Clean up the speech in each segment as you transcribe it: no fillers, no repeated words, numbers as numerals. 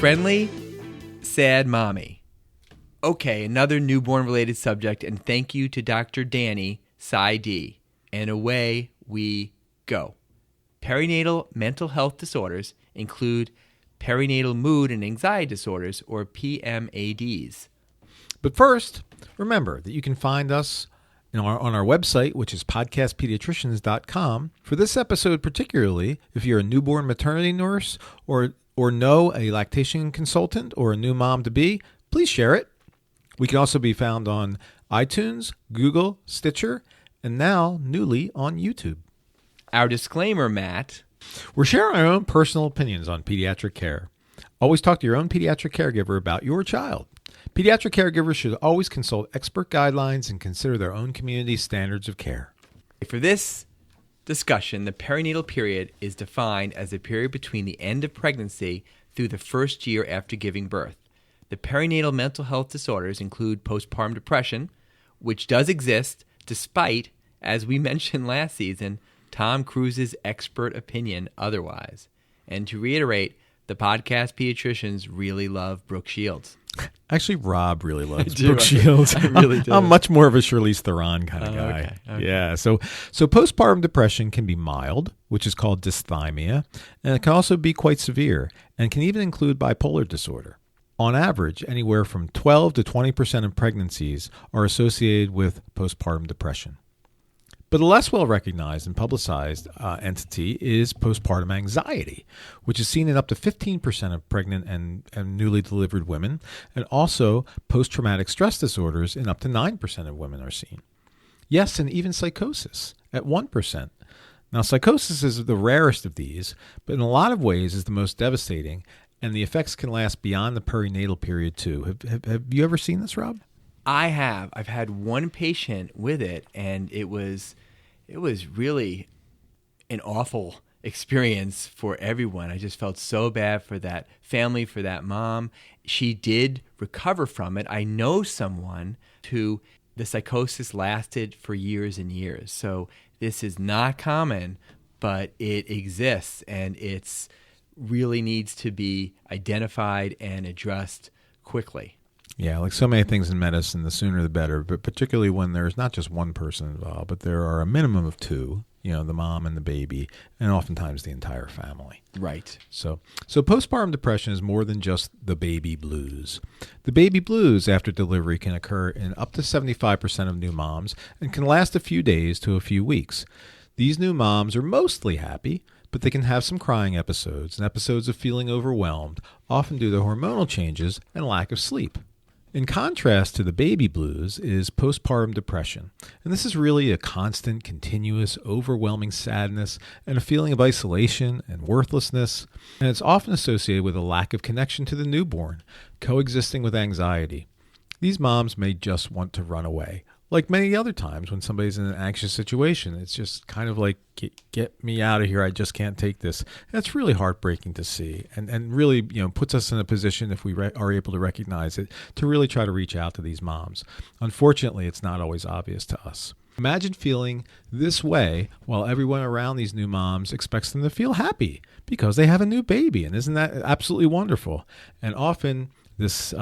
Friendly, sad mommy. Okay, another newborn-related subject, and thank you to Dr. Danny, PsyD. And away we go. Perinatal mental health disorders include perinatal mood and anxiety disorders, or PMADs. But first, remember that you can find us on our website, which is podcastpediatricians.com. For this episode particularly, if you're a newborn maternity nurse or know a lactation consultant or a new mom-to-be, please share it. We can also be found on iTunes, Google, Stitcher, and now newly on YouTube. Our disclaimer, Matt. We're sharing our own personal opinions on pediatric care. Always talk to your own pediatric caregiver about your child. Pediatric caregivers should always consult expert guidelines and consider their own community standards of care. For this discussion, the perinatal period is defined as a period between the end of pregnancy through the first year after giving birth. The perinatal mental health disorders include postpartum depression, which does exist despite, as we mentioned last season, Tom Cruise's expert opinion otherwise. And to reiterate, the podcast pediatricians really love Brooke Shields. Actually, Rob really loves Brooke Shields. I really do. I'm much more of a Charlize Theron kind of guy. Okay. Yeah. So postpartum depression can be mild, which is called dysthymia, and it can also be quite severe and can even include bipolar disorder. On average, anywhere from 12 to 20% of pregnancies are associated with postpartum depression. But a less well-recognized and publicized entity is postpartum anxiety, which is seen in up to 15% of pregnant and newly delivered women, and also post-traumatic stress disorders in up to 9% of women are seen. Yes, and even psychosis at 1%. Now, psychosis is the rarest of these, but in a lot of ways is the most devastating, and the effects can last beyond the perinatal period too. Have you ever seen this, Rob? I have. I've had one patient with it, and it was really an awful experience for everyone. I just felt so bad for that family, for that mom. She did recover from it. I know someone who the psychosis lasted for years and years. So this is not common, but it exists, and it's really needs to be identified and addressed quickly. Yeah, like so many things in medicine, the sooner the better, but particularly when there's not just one person involved, but there are a minimum of two, the mom and the baby, and oftentimes the entire family. Right. So postpartum depression is more than just the baby blues. The baby blues after delivery can occur in up to 75% of new moms and can last a few days to a few weeks. These new moms are mostly happy, but they can have some crying episodes and episodes of feeling overwhelmed, often due to hormonal changes and lack of sleep. In contrast to the baby blues is postpartum depression, and this is really a constant, continuous, overwhelming sadness and a feeling of isolation and worthlessness, and it's often associated with a lack of connection to the newborn, coexisting with anxiety. These moms may just want to run away. Like many other times when somebody's in an anxious situation, it's just kind of like, get me out of here. I just can't take this. That's really heartbreaking to see and really puts us in a position, if we are able to recognize it, to really try to reach out to these moms. Unfortunately, it's not always obvious to us. Imagine feeling this way while everyone around these new moms expects them to feel happy because they have a new baby. And isn't that absolutely wonderful? And often this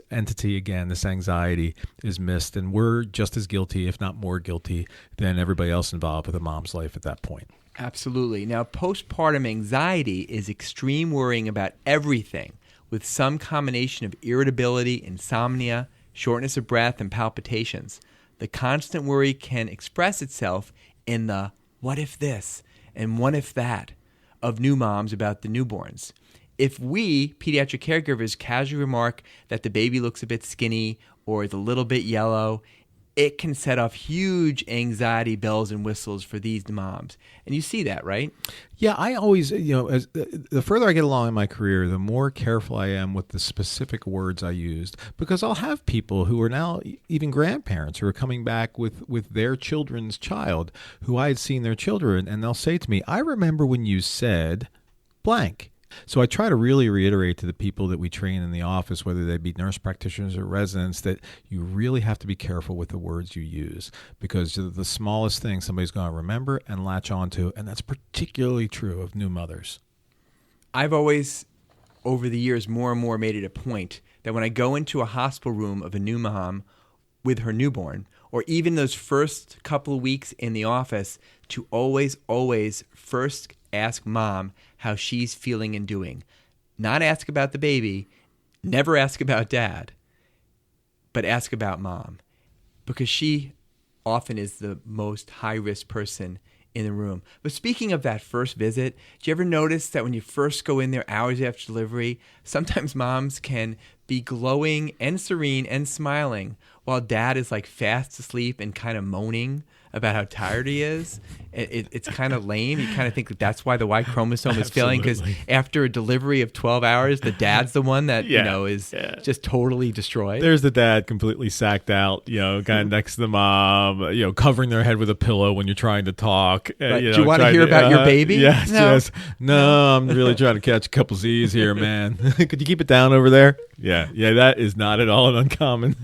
entity, again, this anxiety is missed, and we're just as guilty, if not more guilty, than everybody else involved with a mom's life at that point. Absolutely. Now, postpartum anxiety is extreme worrying about everything, with some combination of irritability, insomnia, shortness of breath, and palpitations. The constant worry can express itself in the what if this and what if that of new moms about the newborns. If we, pediatric caregivers, casually remark that the baby looks a bit skinny or is a little bit yellow, it can set off huge anxiety bells and whistles for these moms. And you see that, right? Yeah, I always, as the further I get along in my career, the more careful I am with the specific words I used, because I'll have people who are now even grandparents who are coming back with their children's child who I had seen their children, and they'll say to me, I remember when you said blank. So I try to really reiterate to the people that we train in the office, whether they be nurse practitioners or residents, that you really have to be careful with the words you use, because the smallest thing somebody's going to remember and latch onto, and that's particularly true of new mothers. I've always over the years, more and more made it a point that when I go into a hospital room of a new mom with her newborn, or even those first couple of weeks in the office, to always, always first ask mom how she's feeling and doing. Not ask about the baby, never ask about dad, but ask about mom. Because she often is the most high-risk person in the room. But speaking of that first visit, do you ever notice that when you first go in there hours after delivery, sometimes moms can be glowing and serene and smiling while dad is like fast asleep and kind of moaning about how tired he is? It's kind of lame. You kind of think that that's why the Y chromosome is failing, because after a delivery of 12 hours, the dad's the one that is just totally destroyed. There's the dad completely sacked out, kind of next to the mom, covering their head with a pillow when you're trying to talk. Right. Do you want to hear about your baby? Yes, no. yes. No, I'm really trying to catch a couple Z's here, man. Could you keep it down over there? Yeah, that is not at all an uncommon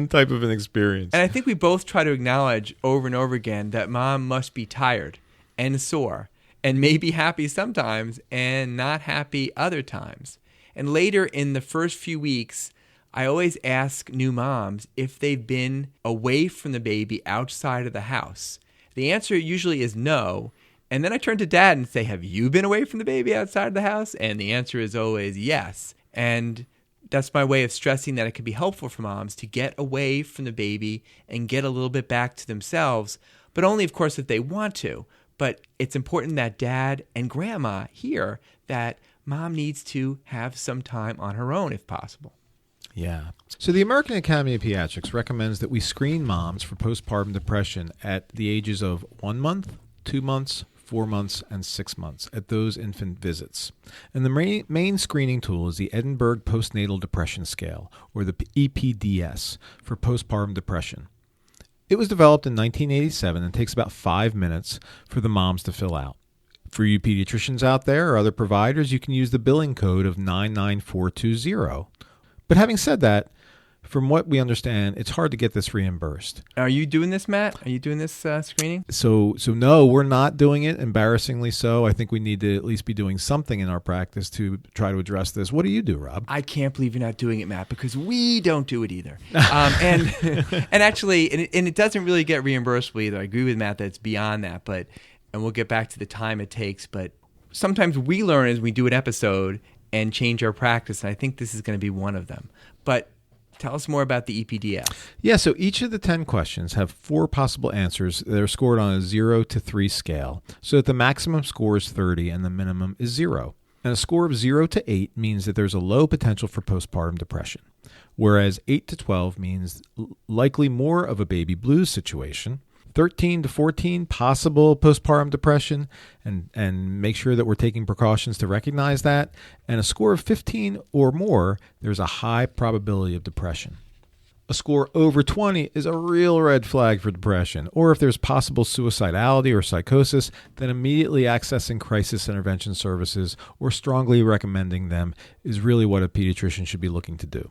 type of an experience. And I think we both try to acknowledge over and over again that mom must be tired and sore and maybe happy sometimes and not happy other times. And later in the first few weeks, I always ask new moms if they've been away from the baby outside of the house. The answer usually is no. And then I turn to dad and say, have you been away from the baby outside of the house? And the answer is always yes. And that's my way of stressing that it can be helpful for moms to get away from the baby and get a little bit back to themselves, but only, of course, if they want to. But it's important that dad and grandma hear that mom needs to have some time on her own if possible. Yeah. So the American Academy of Pediatrics recommends that we screen moms for postpartum depression at the ages of 1 month, 2 months, 4 months, and 6 months at those infant visits. And the main screening tool is the Edinburgh Postnatal Depression Scale, or the EPDS, for postpartum depression. It was developed in 1987 and takes about 5 minutes for the moms to fill out. For you pediatricians out there or other providers, you can use the billing code of 99420. But having said that, from what we understand, it's hard to get this reimbursed. Are you doing this, Matt? Are you doing this screening? So no, we're not doing it, embarrassingly so. I think we need to at least be doing something in our practice to try to address this. What do you do, Rob? I can't believe you're not doing it, Matt, because we don't do it either. And actually, it doesn't really get reimbursable either. I agree with Matt that it's beyond that, and we'll get back to the time it takes. But sometimes we learn as we do an episode and change our practice, and I think this is going to be one of them. But tell us more about the EPDS. Yeah, so each of the 10 questions have 4 possible answers that are scored on a 0 to 3 scale, so that the maximum score is 30 and the minimum is 0. And a score of 0 to 8 means that there's a low potential for postpartum depression, whereas 8 to 12 means likely more of a baby blues situation, 13 to 14 possible postpartum depression, and make sure that we're taking precautions to recognize that. And a score of 15 or more, there's a high probability of depression. A score over 20 is a real red flag for depression, or if there's possible suicidality or psychosis, then immediately accessing crisis intervention services or strongly recommending them is really what a pediatrician should be looking to do.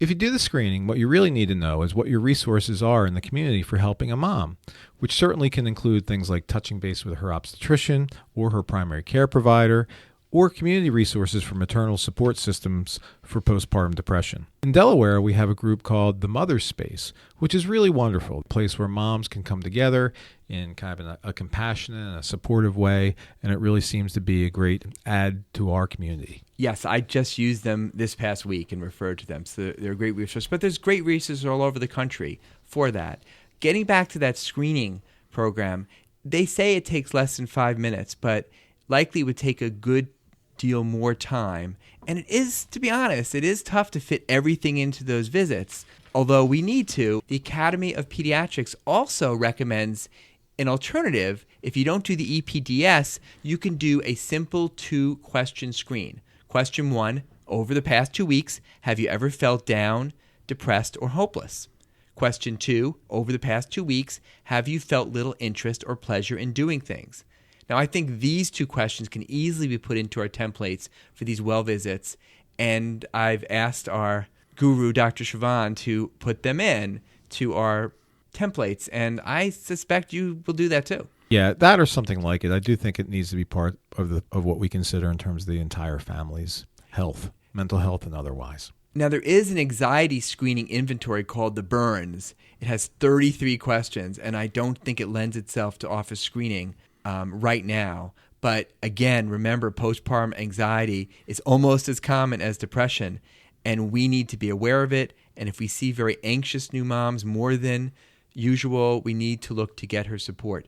If you do the screening, what you really need to know is what your resources are in the community for helping a mom, which certainly can include things like touching base with her obstetrician or her primary care provider, or community resources for maternal support systems for postpartum depression. In Delaware, we have a group called The Mother's Space, which is really wonderful, a place where moms can come together in kind of a compassionate and a supportive way, and it really seems to be a great add to our community. Yes, I just used them this past week and referred to them, so they're a great resource. But there's great resources all over the country for that. Getting back to that screening program, they say it takes less than 5 minutes, but likely would take a good deal more time. And it is, to be honest, it is tough to fit everything into those visits. Although we need to, the Academy of Pediatrics also recommends an alternative. If you don't do the EPDS, you can do a simple 2-question screen. Question 1, over the past 2 weeks, have you ever felt down, depressed, or hopeless? Question 2, over the past 2 weeks, have you felt little interest or pleasure in doing things? Now, I think these 2 questions can easily be put into our templates for these well visits, and I've asked our guru, Dr. Siobhan, to put them in to our templates, and I suspect you will do that too. Yeah, that or something like it. I do think it needs to be part of what we consider in terms of the entire family's health, mental health and otherwise. Now, there is an anxiety screening inventory called the Burns. It has 33 questions, and I don't think it lends itself to office screening right now. But again, remember, postpartum anxiety is almost as common as depression, and we need to be aware of it. And if we see very anxious new moms more than usual, we need to look to get her support.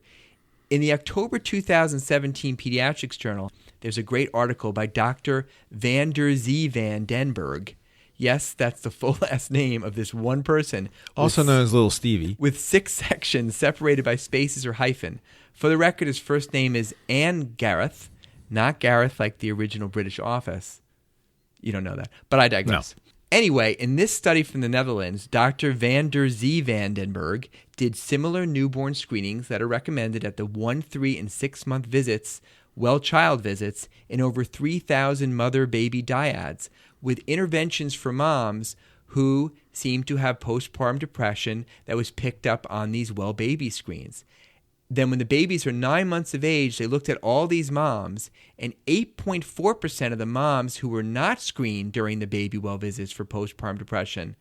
In the October 2017 Pediatrics Journal, there's a great article by Dr. van der Zee van den Berg. Yes, that's the full last name of this one person. Also known as Little Stevie. With 6 sections separated by spaces or hyphen. For the record, his first name is Anne Gareth, not Gareth like the original British Office. You don't know that, but I digress. No. Anyway, in this study from the Netherlands, Dr. van der Zee van den Berg did similar newborn screenings that are recommended at the 1, 3, and 6-month visits, well-child visits, in over 3,000 mother-baby dyads, with interventions for moms who seemed to have postpartum depression that was picked up on these well-baby screens. Then when the babies are 9 months of age, they looked at all these moms, and 8.4% of the moms who were not screened during the baby well visits for postpartum depression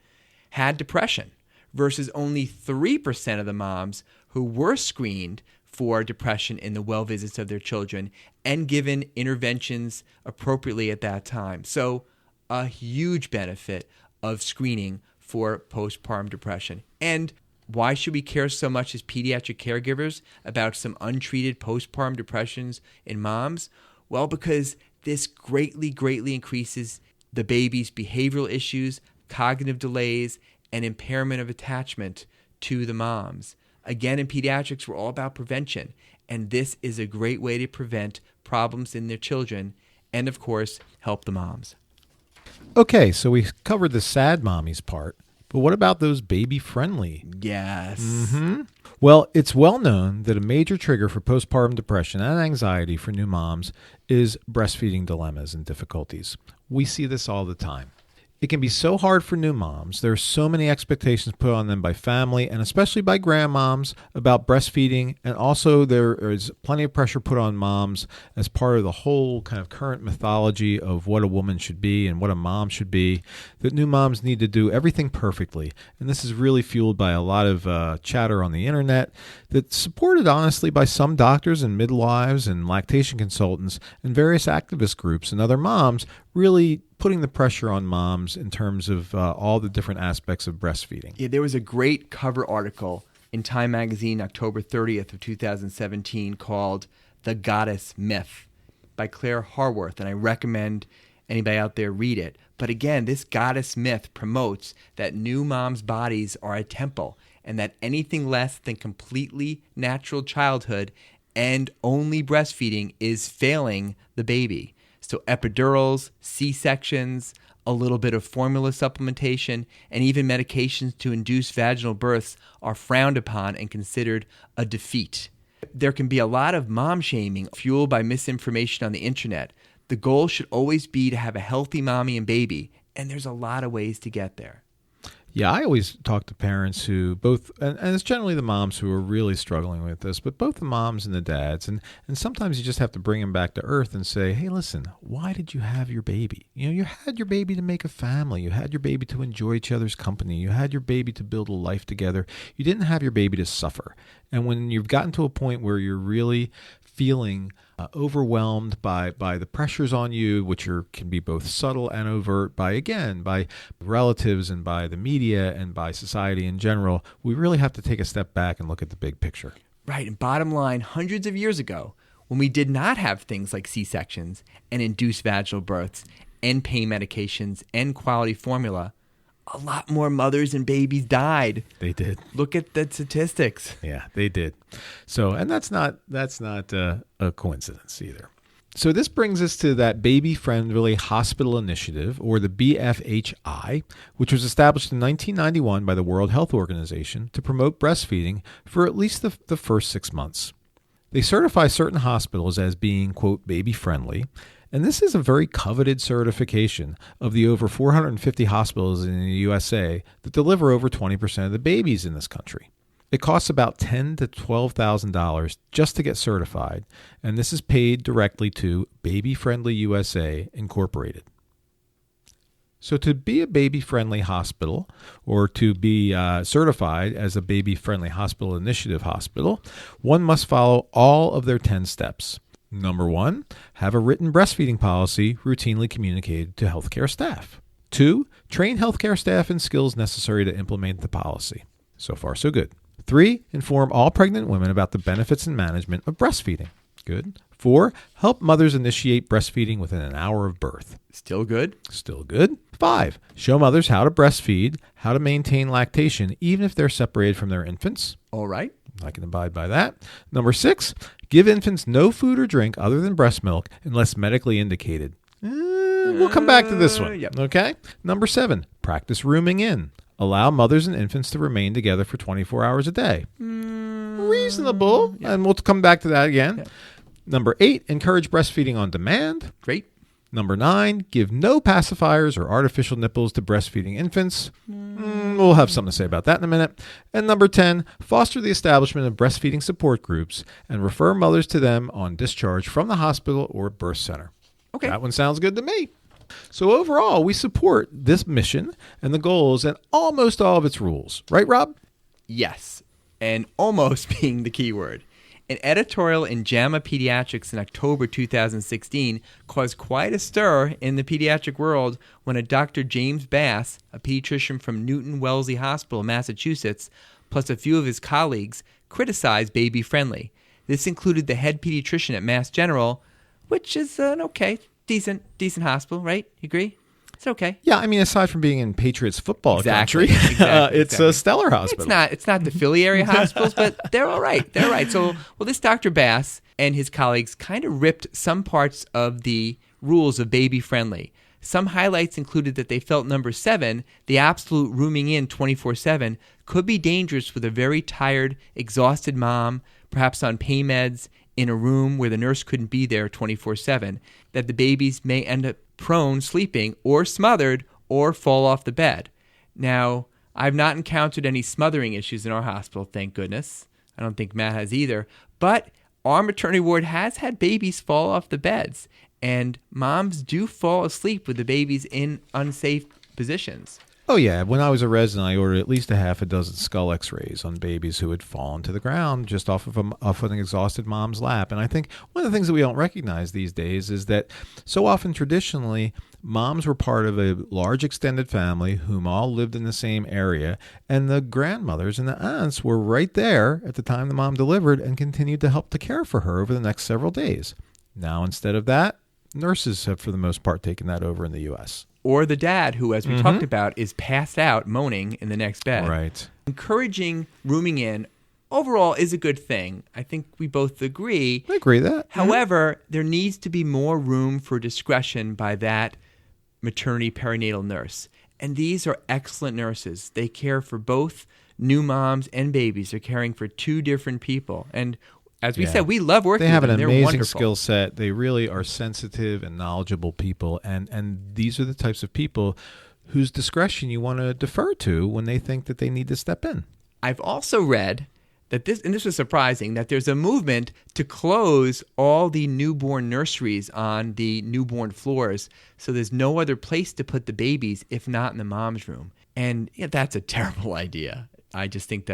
had depression, versus only 3% of the moms who were screened for depression in the well visits of their children and given interventions appropriately at that time. So a huge benefit of screening for postpartum depression. And why should we care so much as pediatric caregivers about some untreated postpartum depressions in moms? Well, because this greatly increases the baby's behavioral issues, cognitive delays, and impairment of attachment to the moms. Again, in pediatrics, we're all about prevention, and this is a great way to prevent problems in their children and, of course, help the moms. Okay, so we covered the sad mommies part. But what about those baby-friendly? Yes. Mm-hmm. Well, it's well known that a major trigger for postpartum depression and anxiety for new moms is breastfeeding dilemmas and difficulties. We see this all the time. It can be so hard for new moms. There are so many expectations put on them by family and especially by grandmoms about breastfeeding. And also there is plenty of pressure put on moms as part of the whole kind of current mythology of what a woman should be and what a mom should be, that new moms need to do everything perfectly. And this is really fueled by a lot of chatter on the internet that's supported honestly by some doctors and midwives and lactation consultants and various activist groups and other moms really putting the pressure on moms in terms of all the different aspects of breastfeeding. Yeah, there was a great cover article in Time Magazine, October 30th of 2017, called The Goddess Myth by Claire Harworth, and I recommend anybody out there read it. But again, this goddess myth promotes that new moms' bodies are a temple and that anything less than completely natural childhood and only breastfeeding is failing the baby. So epidurals, C-sections, a little bit of formula supplementation, and even medications to induce vaginal births are frowned upon and considered a defeat. There can be a lot of mom shaming fueled by misinformation on the internet. The goal should always be to have a healthy mommy and baby, and there's a lot of ways to get there. Yeah, I always talk to parents who both, and it's generally the moms who are really struggling with this, but both the moms and the dads. And sometimes you just have to bring them back to earth and say, hey, listen, why did you have your baby? You had your baby to make a family. You had your baby to enjoy each other's company. You had your baby to build a life together. You didn't have your baby to suffer. And when you've gotten to a point where you're really feeling overwhelmed by the pressures on you, which can be both subtle and overt by relatives and by the media and by society in general, we really have to take a step back and look at the big picture. Right. And bottom line, hundreds of years ago, when we did not have things like C-sections and induced vaginal births and pain medications and quality formula, a lot more mothers and babies died. They did. Look at the statistics. Yeah, they did. So, and that's not a coincidence either. So this brings us to that baby-friendly hospital initiative, or the BFHI, which was established in 1991 by the World Health Organization to promote breastfeeding for at least the first 6 months. They certify certain hospitals as being, quote, baby-friendly, and this is a very coveted certification of the over 450 hospitals in the USA that deliver over 20% of the babies in this country. It costs about $10,000 to $12,000 just to get certified, and this is paid directly to Baby Friendly USA Incorporated. So to be a baby-friendly hospital or to be certified as a baby-friendly hospital initiative hospital, one must follow all of their 10 steps. Number 1, have a written breastfeeding policy routinely communicated to healthcare staff. 2, train healthcare staff in skills necessary to implement the policy. So far, so good. 3, inform all pregnant women about the benefits and management of breastfeeding. Good. 4, help mothers initiate breastfeeding within an hour of birth. Still good? Still good. 5, show mothers how to breastfeed, how to maintain lactation, even if they're separated from their infants. All right. I can abide by that. Number 6, give infants no food or drink other than breast milk unless medically indicated. We'll come back to this one. Yep. Okay. Number 7, practice rooming in. Allow mothers and infants to remain together for 24 hours a day. Reasonable. Yeah. And we'll come back to that again. Yeah. Number 8, encourage breastfeeding on demand. Great. Number 9, give no pacifiers or artificial nipples to breastfeeding infants. We'll have something to say about that in a minute. And number 10, foster the establishment of breastfeeding support groups and refer mothers to them on discharge from the hospital or birth center. Okay. That one sounds good to me. So overall, we support this mission and the goals and almost all of its rules. Right, Rob? Yes. And almost being the key word. An editorial in JAMA Pediatrics in October 2016 caused quite a stir in the pediatric world when a Dr. James Bass, a pediatrician from Newton Wellesley Hospital, Massachusetts, plus a few of his colleagues, criticized Baby Friendly. This included the head pediatrician at Mass General, which is an okay, decent hospital, right? You agree? It's okay. Yeah, I mean, aside from being in Patriots football Exactly. country, Exactly. it's a stellar hospital. It's not the Philly area hospitals, but they're all right. They're all right. So, this Dr. Bass and his colleagues kind of ripped some parts of the rules of Baby Friendly. Some highlights included that they felt number 7, the absolute rooming in 24/7, could be dangerous with a very tired, exhausted mom, perhaps on pain meds, in a room where the nurse couldn't be there 24/7, that the babies may end up prone, sleeping, or smothered, or fall off the bed. Now, I've not encountered any smothering issues in our hospital, thank goodness. I don't think Matt has either. But our maternity ward has had babies fall off the beds, and moms do fall asleep with the babies in unsafe positions. Oh, yeah. When I was a resident, I ordered at least a half a dozen skull x-rays on babies who had fallen to the ground just off of an exhausted mom's lap. And I think one of the things that we don't recognize these days is that so often traditionally, moms were part of a large extended family whom all lived in the same area, and the grandmothers and the aunts were right there at the time the mom delivered and continued to help to care for her over the next several days. Now, instead of that, nurses have, for the most part, taken that over in the U.S. Or the dad, who, as we talked about, is passed out moaning in the next bed. Right. Encouraging rooming in overall is a good thing. I think we both agree. I agree with that. However, there needs to be more room for discretion by that maternity perinatal nurse. And these are excellent nurses. They care for both new moms and babies. They're caring for 2 different people. And as we said, we love working with them. They have an They're amazing wonderful. skill set. They really are sensitive and knowledgeable people. And these are the types of people whose discretion you want to defer to when they think that they need to step in. I've also read that this was surprising, that there's a movement to close all the newborn nurseries on the newborn floors. So there's no other place to put the babies if not in the mom's room. And that's a terrible idea. I just think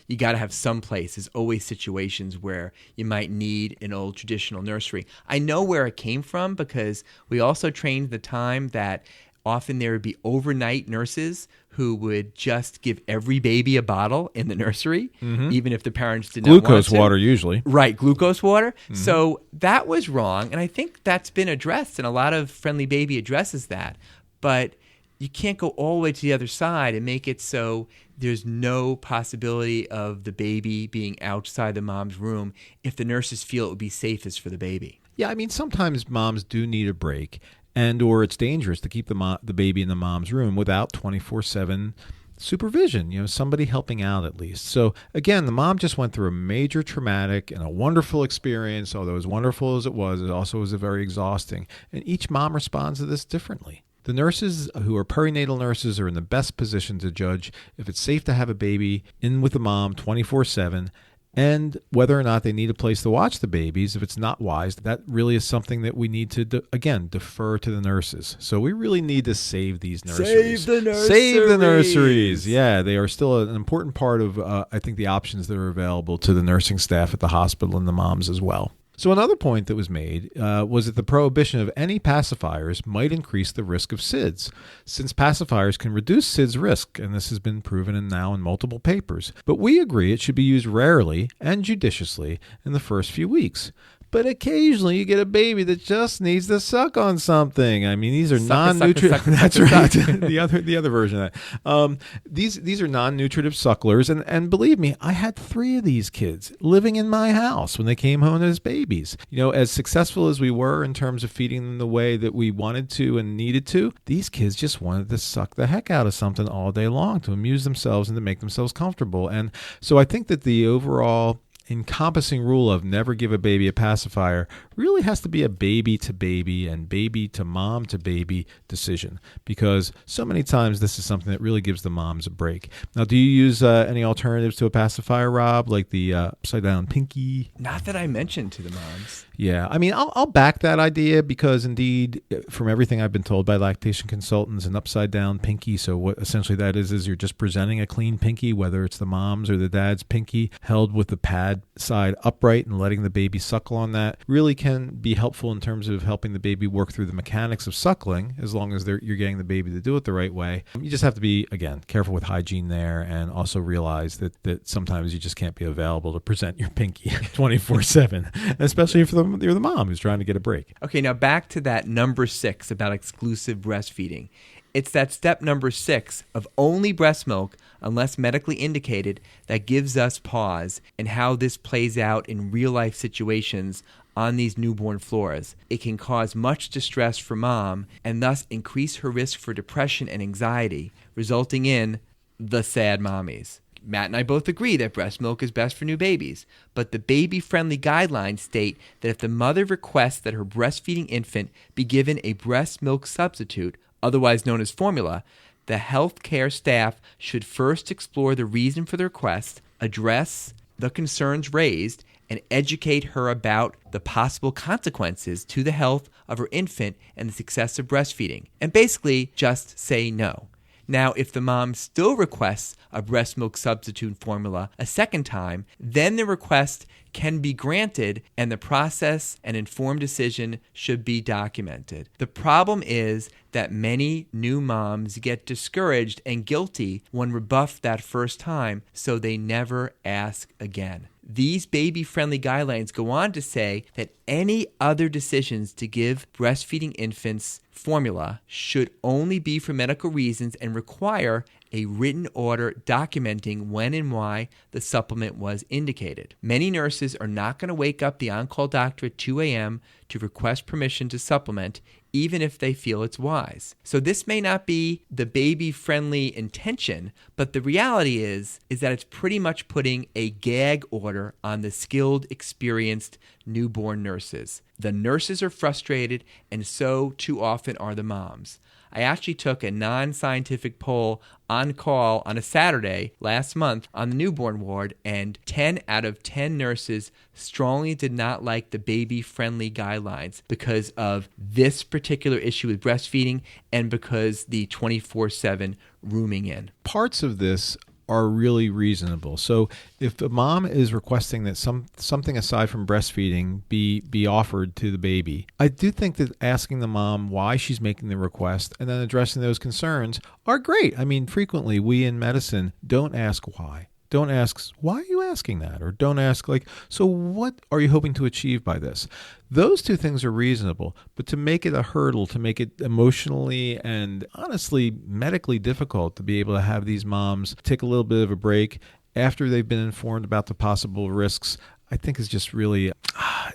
you got to have some place. There's always situations where you might need an old traditional nursery. I know where it came from because we also trained the time that often there would be overnight nurses who would just give every baby a bottle in the nursery, even if the parents did not want to. Glucose water, usually. Right, glucose water. So that was wrong, and I think that's been addressed, and a lot of Friendly Baby addresses that. But you can't go all the way to the other side and make it so there's no possibility of the baby being outside the mom's room if the nurses feel it would be safest for the baby. Yeah, I mean, sometimes moms do need a break, or it's dangerous to keep the baby in the mom's room without 24/7 supervision, somebody helping out at least. So again, the mom just went through a major traumatic and a wonderful experience. Although as wonderful as it also was very exhausting. And each mom responds to this differently. The nurses who are perinatal nurses are in the best position to judge if it's safe to have a baby in with the mom 24/7 and whether or not they need a place to watch the babies. If it's not wise, that really is something that we need to, defer to the nurses. So we really need to save these nurseries. Save the nurseries. Save the nurseries. Yeah, they are still an important part of, I think, the options that are available to the nursing staff at the hospital and the moms as well. So another point that was made was that the prohibition of any pacifiers might increase the risk of SIDS, since pacifiers can reduce SIDS risk, and this has been proven now in multiple papers. But we agree it should be used rarely and judiciously in the first few weeks. But occasionally you get a baby that just needs to suck on something. I mean, these are non-nutritive. That's right. the other version of that. These are non-nutritive sucklers, and believe me, I had 3 of these kids living in my house when they came home as babies. As successful as we were in terms of feeding them the way that we wanted to and needed to, these kids just wanted to suck the heck out of something all day long to amuse themselves and to make themselves comfortable. And so I think that the overall encompassing rule of never give a baby a pacifier really has to be a baby to baby and baby to mom to baby decision, because so many times this is something that really gives the moms a break. Now, do you use any alternatives to a pacifier, Rob, like the upside down pinky? Not that I mentioned to the moms. Yeah, I mean, I'll back that idea because indeed, from everything I've been told by lactation consultants, an upside down pinky, so what essentially that is you're just presenting a clean pinky, whether it's the mom's or the dad's pinky, held with the pad side upright and letting the baby suckle on that, really can be helpful in terms of helping the baby work through the mechanics of suckling, as long as you're getting the baby to do it the right way. You just have to be, again, careful with hygiene there, and also realize that sometimes you just can't be available to present your pinky 24/7, especially if you're the mom who's trying to get a break. Okay, now back to that number 6 about exclusive breastfeeding. It's that step number 6 of only breast milk unless medically indicated that gives us pause in how this plays out in real-life situations on these newborn floors. It can cause much distress for mom and thus increase her risk for depression and anxiety, resulting in the sad mommies. Matt and I both agree that breast milk is best for new babies, but the baby-friendly guidelines state that if the mother requests that her breastfeeding infant be given a breast milk substitute, otherwise known as formula, the healthcare staff should first explore the reason for the request, address the concerns raised, and educate her about the possible consequences to the health of her infant and the success of breastfeeding, and basically just say no. Now, if the mom still requests a breast milk substitute formula a second time, then the request can be granted and the process and informed decision should be documented. The problem is that many new moms get discouraged and guilty when rebuffed that first time, so they never ask again. These baby-friendly guidelines go on to say that any other decisions to give breastfeeding infants formula should only be for medical reasons and require a written order documenting when and why the supplement was indicated. Many nurses are not going to wake up the on-call doctor at 2 a.m. to request permission to supplement, even if they feel it's wise. So this may not be the baby-friendly intention, but the reality is that it's pretty much putting a gag order on the skilled, experienced newborn nurses. The nurses are frustrated, and so too often are the moms. I actually took a non-scientific poll on call on a Saturday last month on the newborn ward, and 10 out of 10 nurses strongly did not like the baby-friendly guidelines because of this particular issue with breastfeeding and because the 24/7 rooming in. Parts of this are really reasonable. So if the mom is requesting that something aside from breastfeeding be offered to the baby, I do think that asking the mom why she's making the request and then addressing those concerns are great. I mean, frequently we in medicine don't ask why. Don't ask, why are you asking that? Or don't ask, so what are you hoping to achieve by this? Those two things are reasonable, but to make it a hurdle, to make it emotionally and honestly medically difficult to be able to have these moms take a little bit of a break after they've been informed about the possible risks, I think is just really,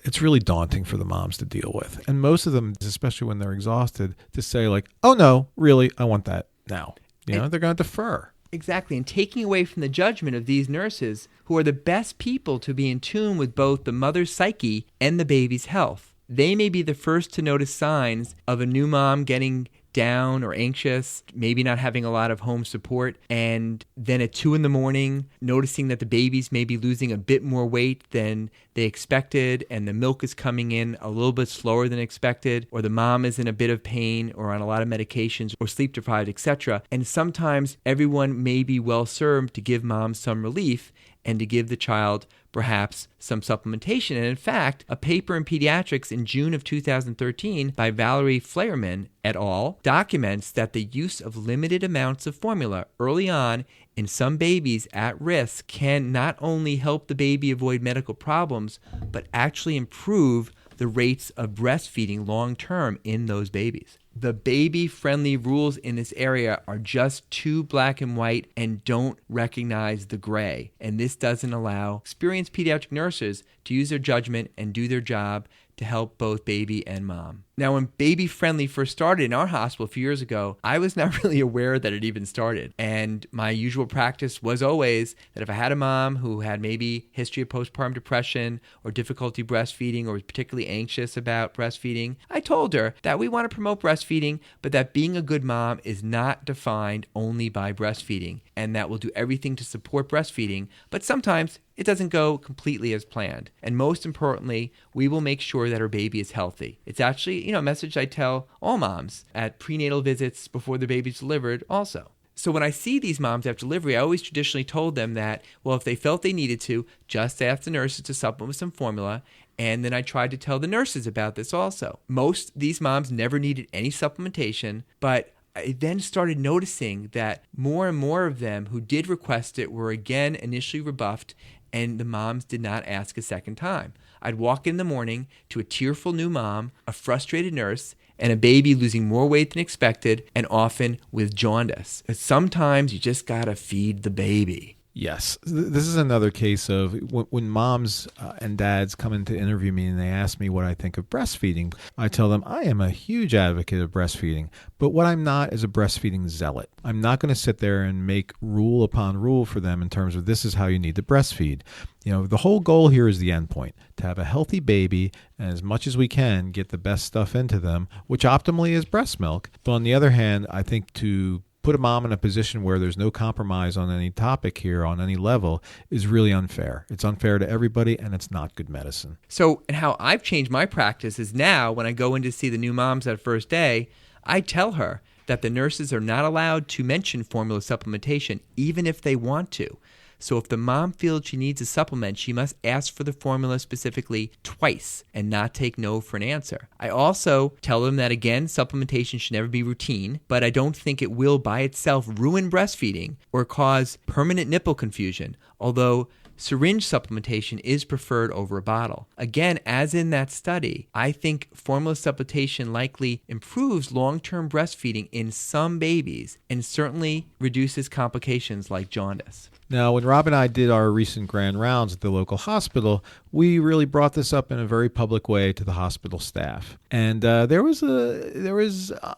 it's really daunting for the moms to deal with. And most of them, especially when they're exhausted, to say oh no, really, I want that now. They're going to defer. Exactly, and taking away from the judgment of these nurses who are the best people to be in tune with both the mother's psyche and the baby's health. They may be the first to notice signs of a new mom getting down or anxious, maybe not having a lot of home support, and then at 2 a.m, noticing that the baby's maybe losing a bit more weight than they expected, and the milk is coming in a little bit slower than expected, or the mom is in a bit of pain or on a lot of medications or sleep deprived, etc. And sometimes everyone may be well served to give mom some relief and to give the child perhaps some supplementation. And in fact, a paper in Pediatrics in June of 2013 by Valerie Fleierman et al. Documents that the use of limited amounts of formula early on in some babies at risk can not only help the baby avoid medical problems, but actually improve the rates of breastfeeding long term in those babies. The baby-friendly rules in this area are just too black and white and don't recognize the gray. And this doesn't allow experienced pediatric nurses to use their judgment and do their job to help both baby and mom. Now, when Baby Friendly first started in our hospital a few years ago, I was not really aware that it even started. And my usual practice was always that if I had a mom who had maybe history of postpartum depression or difficulty breastfeeding or was particularly anxious about breastfeeding, I told her that we want to promote breastfeeding, but that being a good mom is not defined only by breastfeeding, and that we'll do everything to support breastfeeding, but sometimes it doesn't go completely as planned. And most importantly, we will make sure that our baby is healthy. It's actually, a message I tell all moms at prenatal visits before the baby's delivered also. So when I see these moms after delivery, I always traditionally told them that, well, if they felt they needed to, just ask the nurses to supplement with some formula. And then I tried to tell the nurses about this also. Most of these moms never needed any supplementation, but I then started noticing that more and more of them who did request it were again initially rebuffed, and the moms did not ask a second time. I'd walk in the morning to a tearful new mom, a frustrated nurse, and a baby losing more weight than expected, and often with jaundice. Sometimes you just gotta feed the baby. Yes. This is another case of when moms and dads come in to interview me and they ask me what I think of breastfeeding, I tell them I am a huge advocate of breastfeeding, but what I'm not is a breastfeeding zealot. I'm not going to sit there and make rule upon rule for them in terms of this is how you need to breastfeed. The whole goal here is the end point, to have a healthy baby and as much as we can get the best stuff into them, which optimally is breast milk. But on the other hand, I think to put a mom in a position where there's no compromise on any topic here, on any level, is really unfair. It's unfair to everybody, and it's not good medicine. So, and how I've changed my practice is now when I go in to see the new moms that first day, I tell her that the nurses are not allowed to mention formula supplementation, even if they want to. So if the mom feels she needs a supplement, she must ask for the formula specifically twice and not take no for an answer. I also tell them that, again, supplementation should never be routine, but I don't think it will by itself ruin breastfeeding or cause permanent nipple confusion, although syringe supplementation is preferred over a bottle. Again, as in that study, I think formula supplementation likely improves long-term breastfeeding in some babies and certainly reduces complications like jaundice. Now, when Rob and I did our recent grand rounds at the local hospital, we really brought this up in a very public way to the hospital staff. And there was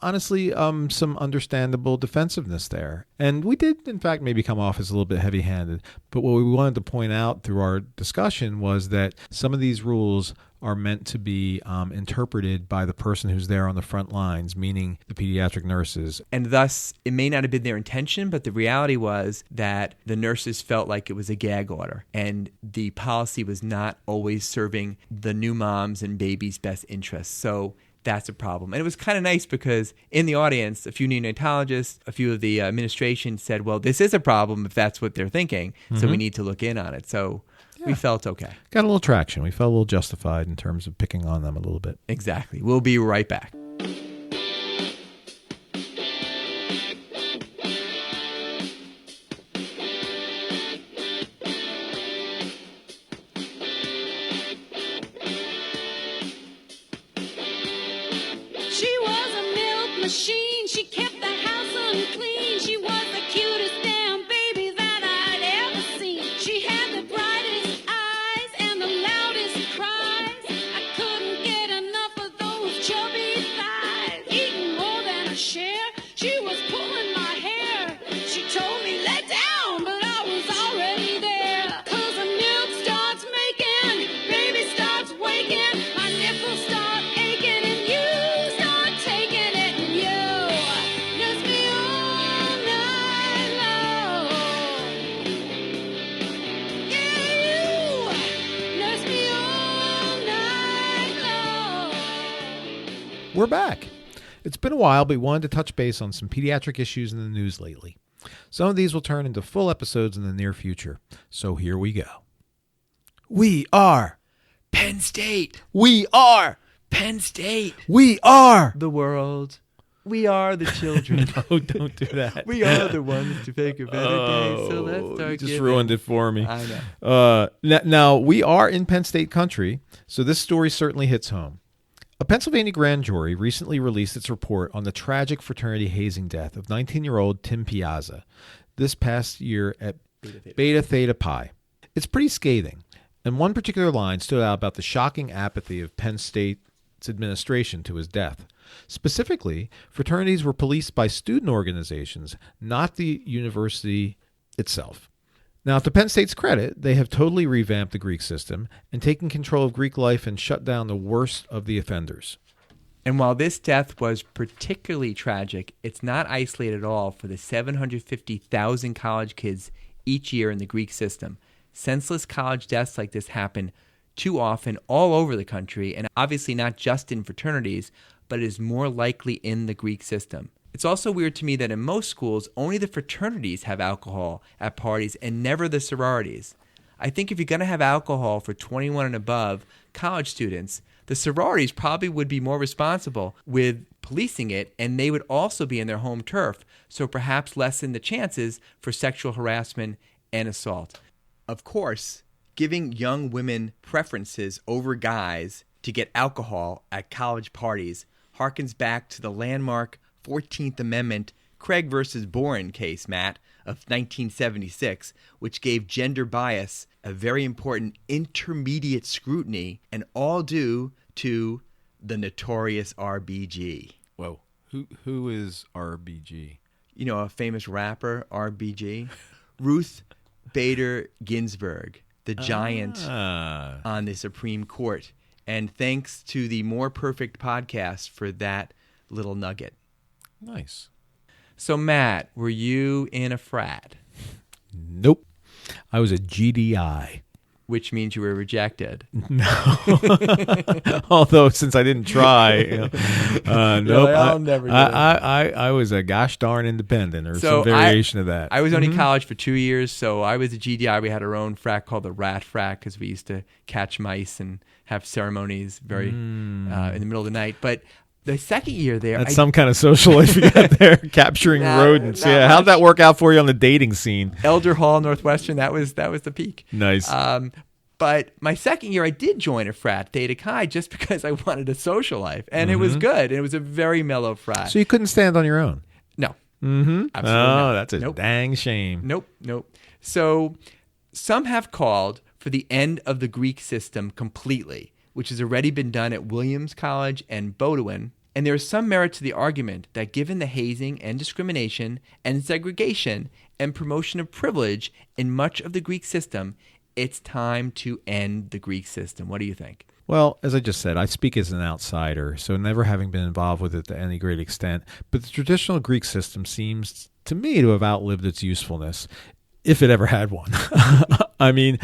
honestly some understandable defensiveness there. And we did, in fact, maybe come off as a little bit heavy-handed. But what we wanted to point out through our discussion was that some of these rules are meant to be interpreted by the person who's there on the front lines, meaning the pediatric nurses. And thus, it may not have been their intention, but the reality was that the nurses felt like it was a gag order, and the policy was not always serving the new moms and babies' best interests. So that's a problem. And it was kind of nice because in the audience, a few neonatologists, a few of the administration said, well, this is a problem if that's what they're thinking, so we need to look in on it. So we felt okay. Got a little traction. We felt a little justified in terms of picking on them a little bit. Exactly. We'll be right back. She was a milk machine. She kept the house unclean. She was the cutest damn baby that I'd ever seen. She had the brightest eyes and the loudest cries. I couldn't get enough of those chubby we're back. It's been a while, but we wanted to touch base on some pediatric issues in the news lately. Some of these will turn into full episodes in the near future. So here we go. We are Penn State. We are Penn State. We are The world. We are the children. No, don't do that. We are the ones to make a better day. So let's start You just giving. ruined it for me. I know. Now, we are in Penn State country, so this story certainly hits home. A Pennsylvania grand jury recently released its report on the tragic fraternity hazing death of 19-year-old Tim Piazza this past year at Beta Theta Pi. It's pretty scathing, and one particular line stood out about the shocking apathy of Penn State's administration to his death. Specifically, fraternities were policed by student organizations, not the university itself. Now, to Penn State's credit, they have totally revamped the Greek system and taken control of Greek life and shut down the worst of the offenders. And while this death was particularly tragic, it's not isolated at all for the 750,000 college kids each year in the Greek system. Senseless college deaths like this happen too often all over the country, and obviously not just in fraternities, but it is more likely in the Greek system. It's also weird to me that in most schools, only the fraternities have alcohol at parties and never the sororities. I think if you're going to have alcohol for 21 and above college students, the sororities probably would be more responsible with policing it, and they would also be in their home turf, so perhaps lessen the chances for sexual harassment and assault. Of course, giving young women preferences over guys to get alcohol at college parties harkens back to the landmark 14th Amendment Craig versus Boren case, Matt, of 1976, which gave gender bias a very important intermediate scrutiny, and all due to the Notorious RBG. Whoa. Who is RBG? You know, a famous rapper, RBG. Ruth Bader Ginsburg, the giant on the Supreme Court. And thanks to the More Perfect podcast for that little nugget. Nice. So, Matt, were you in a frat? Nope. I was a GDI. Which means you were rejected. No. Although, since I didn't try, nope. I'll never do it. I was a gosh darn independent, or some variation of that. I was only in college for 2 years, so I was a GDI. We had our own frat called the Rat Frat because we used to catch mice and have ceremonies in the middle of the night. But the second year there, That's some kind of social life you got there, capturing rodents. Yeah, how'd that work out for you on the dating scene? Elder Hall, Northwestern, that was the peak. Nice. But my second year, I did join a frat, Theta Chi, just because I wanted a social life. And it was good. It was a very mellow frat. So you couldn't stand on your own? No. Mm-hmm. Absolutely not. That's a dang shame. Nope. So some have called for the end of the Greek system completely, which has already been done at Williams College and Bowdoin. And there is some merit to the argument that given the hazing and discrimination and segregation and promotion of privilege in much of the Greek system, it's time to end the Greek system. What do you think? Well, as I just said, I speak as an outsider, so never having been involved with it to any great extent. But the traditional Greek system seems to me to have outlived its usefulness, if it ever had one. I mean,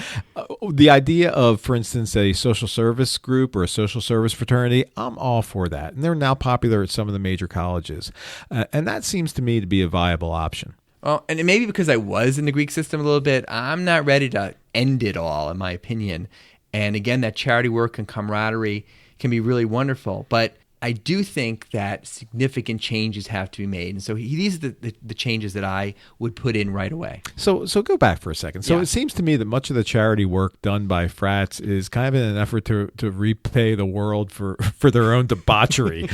the idea of, for instance, a social service group or a social service fraternity, I'm all for that. And they're now popular at some of the major colleges. And that seems to me to be a viable option. Well, and maybe because I was in the Greek system a little bit, I'm not ready to end it all, in my opinion. And again, that charity work and camaraderie can be really wonderful. But I do think that significant changes have to be made. And so these are the changes that I would put in right away. So go back for a second. So It seems to me that much of the charity work done by frats is kind of in an effort to repay the world for their own debauchery.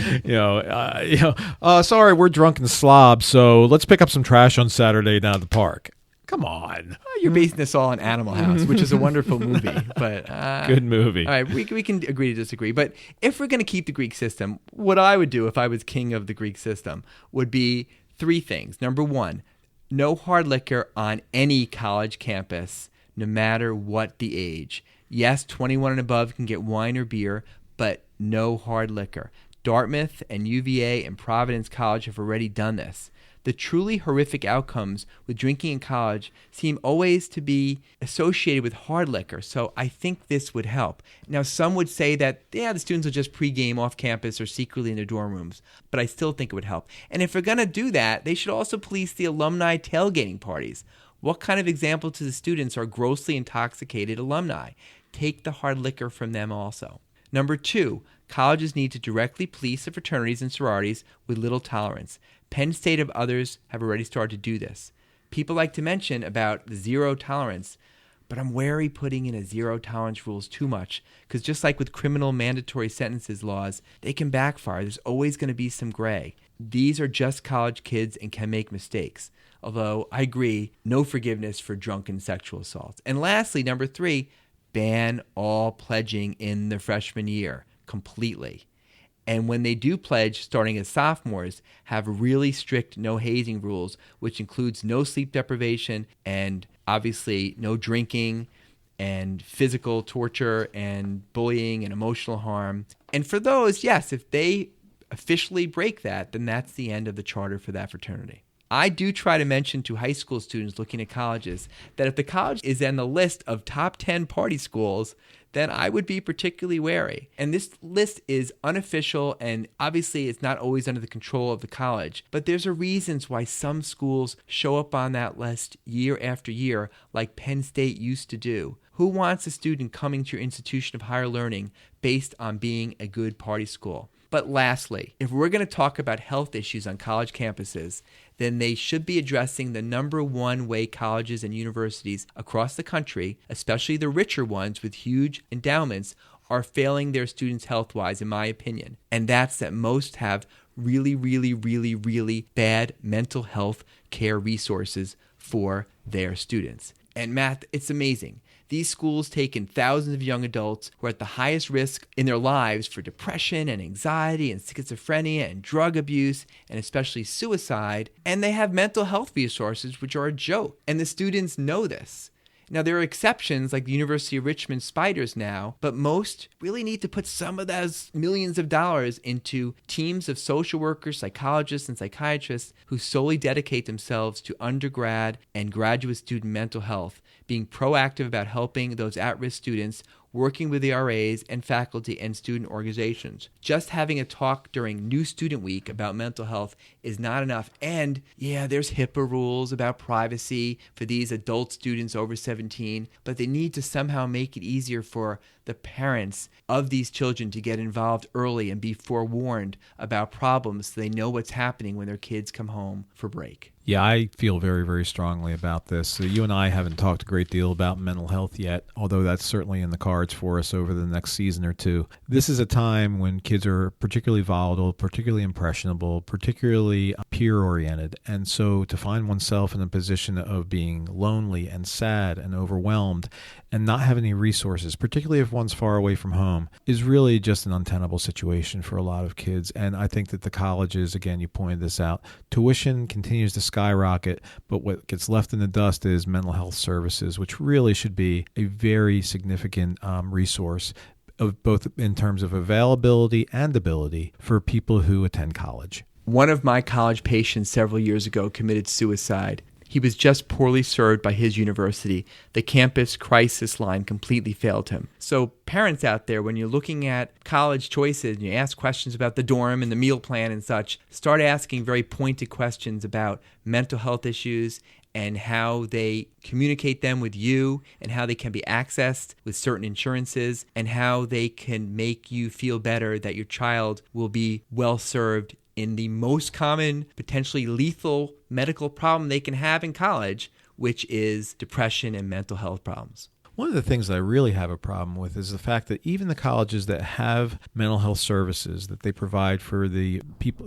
Sorry, we're drunken slobs, so let's pick up some trash on Saturday down at the park. Come on. You're basing this all on Animal House, which is a wonderful movie. But good movie. All right, we can agree to disagree. But if we're going to keep the Greek system, what I would do if I was king of the Greek system would be three things. Number one, no hard liquor on any college campus, no matter what the age. Yes, 21 and above can get wine or beer, but no hard liquor. Dartmouth and UVA and Providence College have already done this. The truly horrific outcomes with drinking in college seem always to be associated with hard liquor, so I think this would help. Now, some would say that, the students will just pregame off campus or secretly in their dorm rooms, but I still think it would help. And if we're going to do that, they should also police the alumni tailgating parties. What kind of example to the students are grossly intoxicated alumni? Take the hard liquor from them also. Number 2, colleges need to directly police the fraternities and sororities with little tolerance. Penn State and others have already started to do this. People like to mention about the zero tolerance, but I'm wary putting in a zero tolerance rules too much, because just like with criminal mandatory sentences laws, they can backfire. There's always going to be some gray. These are just college kids and can make mistakes. Although I agree, no forgiveness for drunken sexual assaults. And lastly, number 3, ban all pledging in the freshman year completely. And when they do pledge, starting as sophomores, have really strict no hazing rules, which includes no sleep deprivation and obviously no drinking and physical torture and bullying and emotional harm. And for those, yes, if they officially break that, then that's the end of the charter for that fraternity. I do try to mention to high school students looking at colleges that if the college is on the list of top 10 party schools, then I would be particularly wary. And this list is unofficial, and obviously it's not always under the control of the college. But there's a reasons why some schools show up on that list year after year, like Penn State used to do. Who wants a student coming to your institution of higher learning based on being a good party school? But lastly, if we're going to talk about health issues on college campuses, then they should be addressing the number one way colleges and universities across the country, especially the richer ones with huge endowments, are failing their students health-wise, in my opinion. And that's that most have really, really, really, really bad mental health care resources for their students. And Matt, it's amazing. These schools take in thousands of young adults who are at the highest risk in their lives for depression and anxiety and schizophrenia and drug abuse and especially suicide. And they have mental health resources which are a joke. And the students know this. Now, there are exceptions like the University of Richmond Spiders now, but most really need to put some of those millions of dollars into teams of social workers, psychologists, and psychiatrists who solely dedicate themselves to undergrad and graduate student mental health, being proactive about helping those at-risk students, working with the RAs and faculty and student organizations. Just having a talk during New Student Week about mental health is not enough. And yeah, there's HIPAA rules about privacy for these adult students over 17, but they need to somehow make it easier for the parents of these children to get involved early and be forewarned about problems so they know what's happening when their kids come home for break. Yeah, I feel very, very strongly about this. So you and I haven't talked a great deal about mental health yet, although that's certainly in the cards for us over the next season or two. This is a time when kids are particularly volatile, particularly impressionable, particularly peer-oriented. And so to find oneself in a position of being lonely and sad and overwhelmed and not have any resources, particularly if one's far away from home, is really just an untenable situation for a lot of kids. And I think that the colleges, again, you pointed this out, tuition continues to skyrocket, but what gets left in the dust is mental health services, which really should be a very significant resource of both in terms of availability and ability for people who attend college. One of my college patients several years ago committed suicide. He was just poorly served by his university. The campus crisis line completely failed him. So parents out there, when you're looking at college choices and you ask questions about the dorm and the meal plan and such, start asking very pointed questions about mental health issues and how they communicate them with you and how they can be accessed with certain insurances and how they can make you feel better that your child will be well served in the most common, potentially lethal medical problem they can have in college, which is depression and mental health problems. One of the things that I really have a problem with is the fact that even the colleges that have mental health services that they provide for the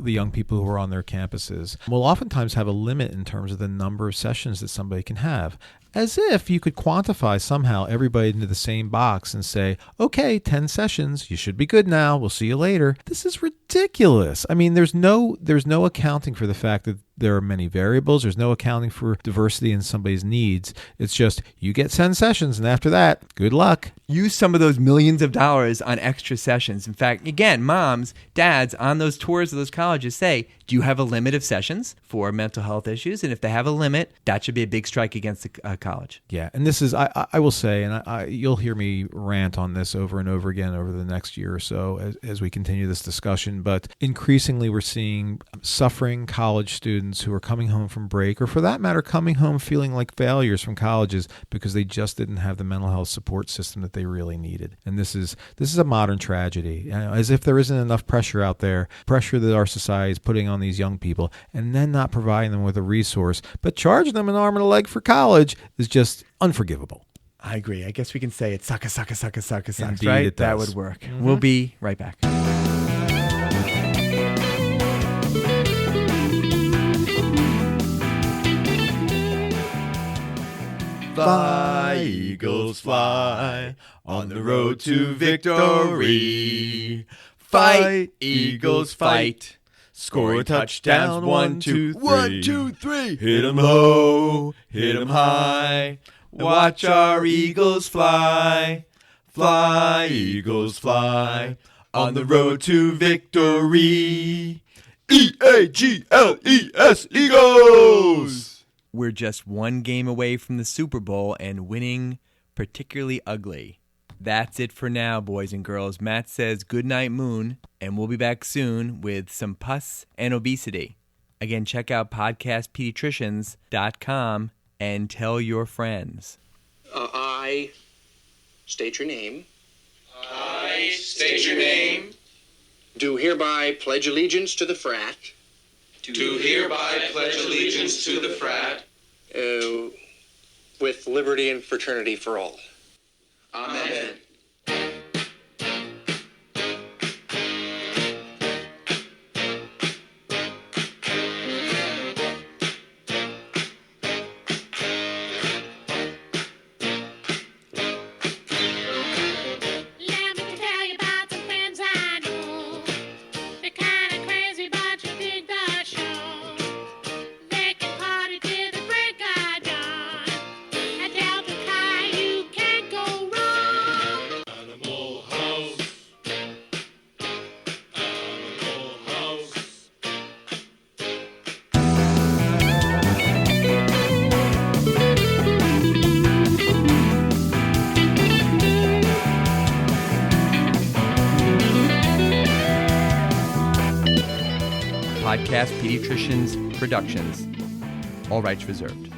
young people who are on their campuses will oftentimes have a limit in terms of the number of sessions that somebody can have. As if you could quantify somehow everybody into the same box and say, okay, 10 sessions, you should be good now, we'll see you later. This is ridiculous. I mean, there's no accounting for the fact that there are many variables. There's no accounting for diversity in somebody's needs. It's just, you get 10 sessions, and after that, good luck. use some of those millions of dollars on extra sessions. In fact, again, moms, dads on those tours of those colleges say, do you have a limit of sessions for mental health issues? And if they have a limit, that should be a big strike against the college. Yeah, and this is, I will say, and you'll hear me rant on this over and over again over the next year or so as we continue this discussion, but increasingly we're seeing suffering college students who are coming home from break, or for that matter, coming home feeling like failures from colleges because they just didn't have the mental health support system that they really needed. And this is a modern tragedy, as if there isn't enough pressure out there, pressure that our society is putting on these young people, and then not providing them with a resource, but charging them an arm and a leg for college is just unforgivable. I agree. I guess we can say it sucks, Indeed, right? it That does. would work. We'll be right back. Fly, Eagles, fly on the road to victory. Fight, Eagles, fight. Score a touchdown, 1, 2, 3. 1, 2, 3. Hit 'em low, hit 'em high. Watch our Eagles fly. Fly, Eagles, fly on the road to victory. E-A-G-L-E-S, Eagles! We're just one game away from the Super Bowl and winning particularly ugly. That's it for now, boys and girls. Matt says good night, Moon, and we'll be back soon with some pus and obesity. Again, check out podcastpediatricians.com and tell your friends. I state your name. I state your name. Do hereby pledge allegiance to the frat. Do hereby pledge allegiance to the frat. With liberty and fraternity for all. Amen. Let me tell you about some friends I know. They're kind of crazy, but you dig the show. They can party till the break of dawn. At Delta Chi, you can't go wrong. Animal House. Animal House. Podcast Pediatricians Productions. All rights reserved.